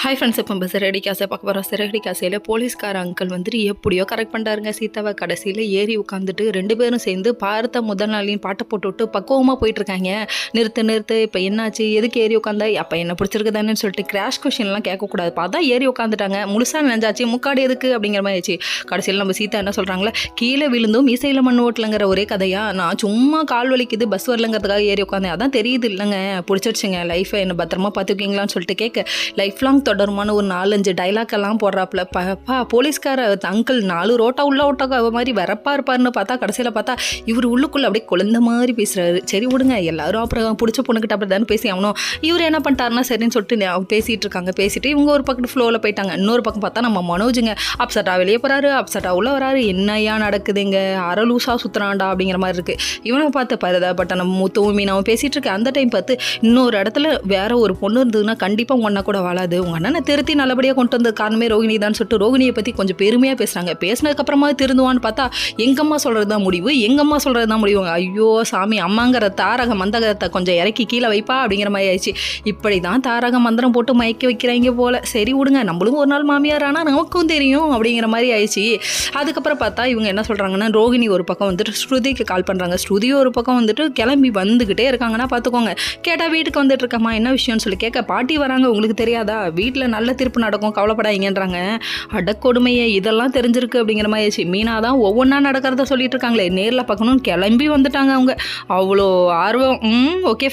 Hi friends, இப்போ நம்ம சிறகடி காசை பார்க்க போகிறோம். சிறகடி காசையில் போலீஸ்கார அங்கிள் வந்துட்டு எப்படியோ கரெக்ட் பண்ணிட்டாருங்க சீதாவை. கடைசியில் ஏறி உட்காந்துட்டு 2 பேரும் சேர்ந்து பார்த்த முதல் நாளையும் பாட்டை போட்டு விட்டு பக்குவமாக போயிட்டுருக்காங்க. நிறுத்து இப்போ என்னாச்சு, எதுக்கு ஏறி உட்காந்தா, அப்போ என்ன பிடிச்சிருக்குதானு சொல்லிட்டு கிராஷ் கொஷின்லாம் கேட்கக்கூடாது. பார்த்தா ஏறி உட்காந்துட்டாங்க. முழுசாக நினைஞ்சாச்சு, முக்காடு எதுக்கு அப்படிங்கிற மாதிரி ஆச்சு. கடைசியில் நம்ம சீதா என்ன சொல்கிறாங்களே, கீழே விழுந்தும் மீசையில் மண் ஓட்டலங்கிற ஒரே கதையாக, நான் சும்மா கால் வலிக்குது பஸ் வரலங்கிறதுக்காக ஏறி உட்காந்தேன். அதான் தெரியுது இல்லைங்க, பிடிச்சிருச்சுங்க லைஃபை, என்ன பத்திரமா பார்த்துக்கிங்களான்னு சொல்லிட்டு கேட்க லைஃப் லாங் தொடருமான ஒரு 4-5 டைலாக் எல்லாம் போடுறாப்புல. போலீஸ்கார அங்கிள் 4 ரோட்டா உள்ள ஓட்டா மாதிரி வரப்பா இருப்பாருன்னு பார்த்தா கடைசியில் பார்த்தா இவர் உள்ளுக்குள்ள அப்படியே குழந்த மாதிரி பேசுறாரு. சரி விடுங்க, எல்லாரும் அப்புறம் பிடிச்ச பொண்ணுக்கிட்ட அப்படி தானே பேசி ஆகணும். இவர் என்ன பண்ணிட்டாருன்னா சரின்னு சொல்லிட்டு பேசிட்டு இருக்காங்க. பேசிட்டு இவங்க ஒரு பக்கம் ஃப்ளோவில் போயிட்டாங்க. இன்னொரு பக்கம் பார்த்தா நம்ம மனோஜுங்க அப்செட்டா வெளியே போறாரு, அப்செட்டா உள்ள வராரு. என்னையா நடக்குதுங்க, அரை லூசா சுத்துறான்டா அப்படிங்கிற மாதிரி இருக்கு. இவனை பார்த்து பரதாப்பட்ட நம்ம முத்துவும் மீனாவும் பேசிட்டு இருக்கு. அந்த டைம் பார்த்து இன்னொரு இடத்துல வேற ஒரு பொண்ணு இருந்ததுன்னா கண்டிப்பாக உங்க அண்ணா கூட வாழாது, உங்க அண்ணனை திருத்தி நல்லபடியாக கொண்டு வந்த காரணமே ரோகிணி தான் சொல்லிட்டு ரோகிணியை பற்றி கொஞ்சம் பெருமையாக பேசுகிறாங்க. பேசினதுக்கப்புறமா திருந்துவான்னு பார்த்தா எங்கம்மா சொல்கிறது தான் முடிவு, எங்கம்மா சொல்கிறது தான் முடிவு. ஐயோ சாமி, அம்மாங்கிற தாரக மந்தகத்தை கொஞ்சம் இறக்கி கீழே வைப்பா அப்படிங்கிற மாதிரி ஆயிடுச்சு. இப்படி தான் தாரக மந்திரம் போட்டு மயக்கி வைக்கிறாங்க போல. சரி விடுங்க, நம்மளும் ஒரு நாள் மாமியார் ஆனால் நமக்கும் தெரியும் அப்படிங்கிற மாதிரி ஆயிடுச்சு. அதுக்கப்புறம் பார்த்தா இவங்க என்ன சொல்கிறாங்கன்னா, ரோகிணி ஒரு பக்கம் வந்துட்டு ஸ்ருதிக்கு கால் பண்ணுறாங்க. ஸ்ருதி ஒரு பக்கம் வந்துட்டு கிளம்பி வந்துக்கிட்டே இருக்காங்கன்னா பார்த்துக்கோங்க. கேட்டால் வீட்டுக்கு வந்துட்டு இருக்கம்மா, என்ன விஷயம்னு சொல்லி கேட்க, பாட்டி வராங்க உங்களுக்கு தெரியாதா, வீட்டில் நல்ல திருப்பு நடக்கும் கவலைப்படாதீங்கன்றாங்க. அடக்கொடுமையை இதெல்லாம் தெரிஞ்சிருக்கு அப்படிங்கிற மாதிரி ஆச்சு. மீனா தான் ஒவ்வொன்றா நடக்கிறத சொல்லிட்டு இருக்காங்களே, நேரில் பார்க்கணும்னு கிளம்பி வந்துட்டாங்க அவங்க. அவ்வளோ ஆர்வம். ஓகே.